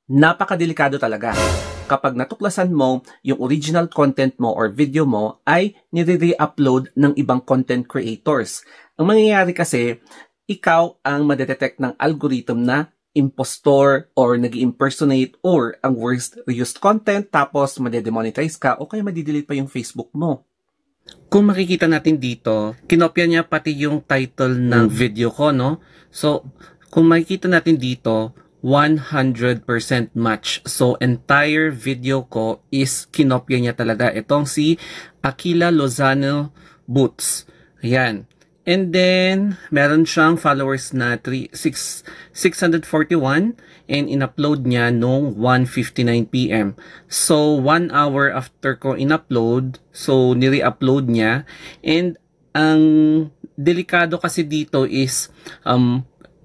Napakadelikado talaga kapag natuklasan mo yung original content mo or video mo ay nire-re-upload ng ibang content creators. Ang mangyayari kasi, ikaw ang madedetect ng algorithm na impostor or nag-impersonate or ang worst reused content tapos madedemonetize ka o kaya madidelete pa yung Facebook mo. Kung makikita natin dito, kinopya niya pati yung title ng video ko, no? So, kung makikita natin dito, 100% match. So, entire video ko is kinopya niya talaga. Itong si Aquila Lozano Boots. Ayan. And then, meron siyang followers na 641 and in-upload niya noong 1:59 PM. So, 1 hour after ko in-upload, so nire-upload niya. And ang delikado kasi dito is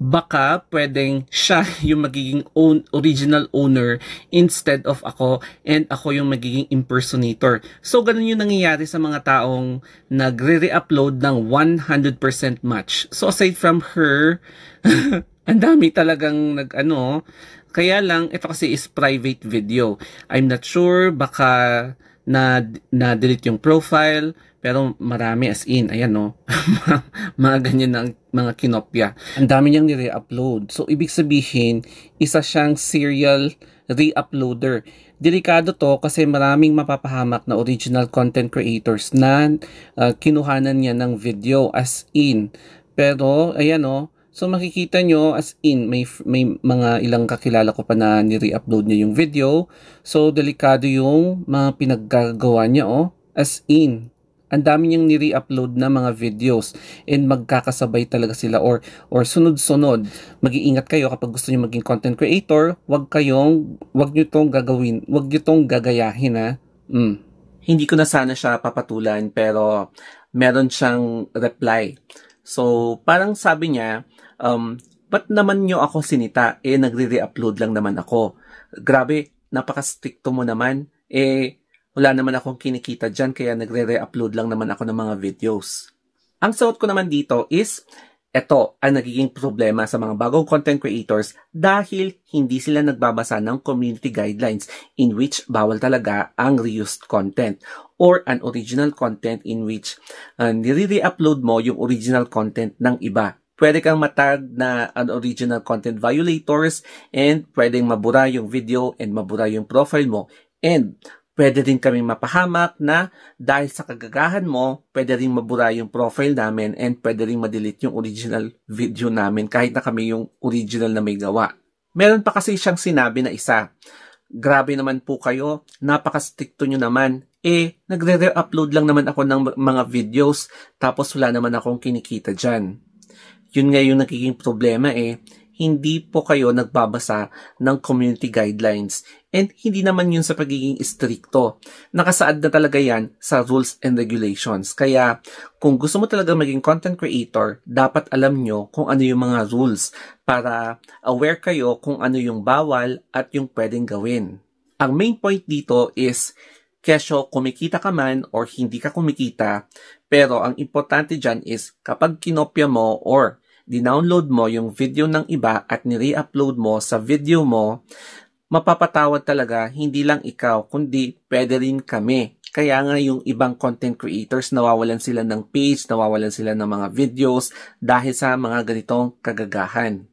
baka pwedeng siya yung magiging original owner instead of ako, and ako yung magiging impersonator. So, ganun yung nangyayari sa mga taong nagre-re-upload ng 100% match. So, aside from her, ang dami talagang kaya lang, ito kasi is private video. I'm not sure, baka na-delete yung profile, pero marami as in, ayan no, mga ganyan ng mga kinopya. Ang dami niyang nire-upload. So, ibig sabihin, isa siyang serial re-uploader. Delikado to kasi maraming mapapahamak na original content creators na kinuhanan niya ng video as in. Pero, ayan no, so makikita nyo as in, may mga ilang kakilala ko pa na nire-upload niya yung video. So, delikado yung mga pinaggagawa niya as in. Ang dami niyang nire-upload na mga videos and magkakasabay talaga sila or sunod-sunod. Mag-iingat kayo kapag gusto niyo maging content creator, wag niyo tong gagawin, wag niyo tong gagayahin ha. Hindi ko na sana siya papatulan pero meron siyang reply. So, parang sabi niya, ba't naman nyo ako sinita? Nagre-re-upload lang naman ako. Grabe, napaka-stricto mo naman. Wala naman akong kinikita dyan, kaya nagre-re-upload lang naman ako ng mga videos. Ang sagot ko naman dito is, ito ang nagiging problema sa mga bagong content creators dahil hindi sila nagbabasa ng community guidelines in which bawal talaga ang reused content or an original content in which nire-re-upload mo yung original content ng iba. Pwede kang matag na an original content violators and pwedeng mabura yung video and mabura yung profile mo. And pwede din kaming mapahamak na dahil sa kagagahan mo, pwede rin mabura yung profile namin and pwede rin ma-delete yung original video namin kahit na kami yung original na may gawa. Meron pa kasi siyang sinabi na isa, grabe naman po kayo, napaka-stricto nyo naman. Nagre-re-upload lang naman ako ng mga videos tapos wala naman akong kinikita dyan. Yun nga yung nagiging problema hindi po kayo nagbabasa ng community guidelines and hindi naman yun sa pagiging stricto. Nakasaad na talaga yan sa rules and regulations. Kaya kung gusto mo talaga maging content creator, dapat alam nyo kung ano yung mga rules para aware kayo kung ano yung bawal at yung pwedeng gawin. Ang main point dito is kesyo kumikita ka man or hindi ka kumikita, pero ang importante dyan is kapag kinopya mo or dinownload mo yung video ng iba at nire-upload mo sa video mo, mapapatawad talaga hindi lang ikaw, kundi pwede rin kami. Kaya nga yung ibang content creators, nawawalan sila ng page, nawawalan sila ng mga videos dahil sa mga ganitong kagagahan.